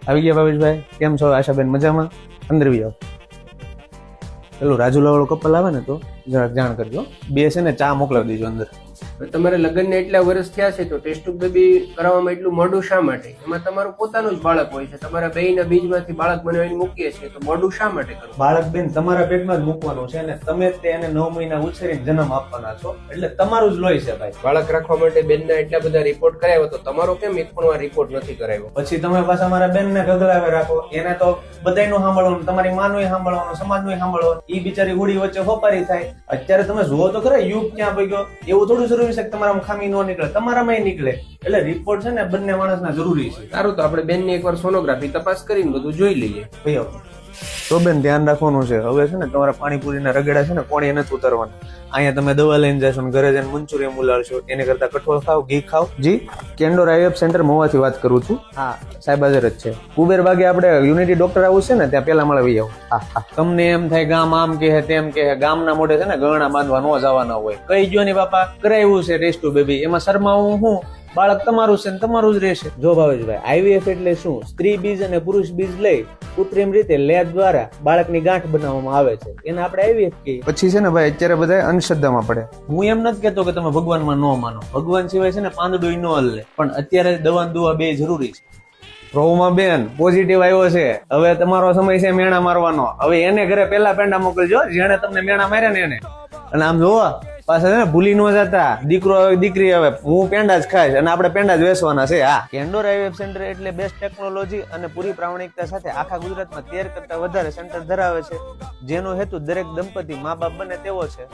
આવી ગયા ભાવેશભાઈ, કેમ છો? આશાબેન મજામાં? અંદર બી આવો. પેલું રાજુલા વાળો કપલ આવે ને તો જરાક જાણ કરજો. બે છે ને ચા મોકલાવી દેજો અંદર. તમારે લગ્નને એટલા વર્ષ થયા છે તો ટેસ્ટ ટ્યુબ બેબી કરાવવામાં એટલું મોડું શા માટે? એમાં તમારું પોતાનું જ બાળક હોય છે, તમારા બેયના બીજમાંથી બાળક બનાવીને મૂકીએ છીએ તો મોડું શા માટે કરવું? બાળક બેન તમારા પેટમાં જ મૂકવાનું છે ને તમે જ તેને 9 મહિના ઉછેરીને જન્મ આપવાના છો, એટલે તમારું જ લોહી છે ભાઈ. બાળક રાખવા માટે બેનના એટલા બધા રિપોર્ટ કરાવ્યો તો તમારો કેમ એક પણ વાર રિપોર્ટ નથી કરાવ્યો? પછી તમે પાછા મારા બેન ને ગગડાવે રાખો, એને તો બધાયનું સાંભળવાનું, તમારી માનું સાંભળવાનું, સમાજનું સાંભળવાનું. ઈ બિચારી હોડી વચ્ચે હોપારી થાય. અત્યારે તમે જુઓ તો ખરા યુગ ક્યાં પડી ગયો. એવું થોડું જરૂરી છે કે તમારામાં ખામી ન નીકળે, તમારામાં નીકળે. એટલે રિપોર્ટ છે ને બંને માણસના જરૂરી છે. સારું, તો આપણે બેનની એકવાર સોનોગ્રાફી તપાસ કરીને બધું જોઈ લઈએ. ભાઈ તો બેન ધ્યાન રાખવાનું છે. હવે છે ને તમારા પાણીપુરીના રગડા છે ને કોણી નથી ઉતારવાનું. અહીંયા તમે દવા લઈને જશો ને ઘરે જઈને મંચુરિયન ઉલાડશો, એને કરતા કઠોળ ખાવ, ઘી ખાવ. જી, કેન્ડોર આઈએફ સેન્ટર મોવાથી વાત કરું છું. હા, સાહેબ હાજર જ છે. કુબેર બાગે આપણે યુનિટી ડોક્ટર હાઉસ છે ને ત્યાં પેલા મળે આવો. હા હા. તમને એમ થાય ગામ આમ કે તેમ કે, ગામના મોઢે છે ને ગરણા બાંધવા ન જવાના હોય. કઈ ગયો ને બાપા, કરાવ્યું છે ટેસ્ટ બેબી, એમાં શરમાવું હું? બાળક તમારું છે ને તમારું જ રહેશે. જો ભાવેશભાઈ, આઈવીએફ એટલે શું? સ્ત્રી બીજ અને પુરુષ બીજ લઈ કૃત્રિમ રીતે લેબ દ્વારા બાળકની ગાંઠ બનાવવામાં આવે છે, એને આપણે આઈવીએફ કહીએ. પછી છે ને ભાઈ અત્યારે બધા અંધશ્રદ્ધામાં પડે. હું એમ નથી કેતો કે તમે ભગવાનમાં ન માનો, ભગવાન સિવાય છે ને પાંદડું ન હલે, પણ અત્યારે દવા દુવા બે જરૂરી છે. રોમાં બેન પોઝિટિવ આવ્યો છે, હવે તમારો સમય છે મેણા મારવાનો. હવે એને ઘરે પેલા પેંડા મોકલજો, જેને તમને મેણા માર્યા ને એને. અને આમ જોવા પાછા છે ને ભૂલી ન જતા, દીકરો આવે દીકરી આવે, હું પેંડા જ ખાઈશ અને આપણે પેંડા જ વેચવાના છે. હા, કેન્ડોર આઈવીએફ સેન્ટર એટલે બેસ્ટ ટેકનોલોજી અને પૂરી પ્રામાણિકતા સાથે આખા ગુજરાતમાં 13 કરતા વધારે સેન્ટર ધરાવે છે, જેનો હેતુ દરેક દંપતી મા બાપ બને તેવો છે.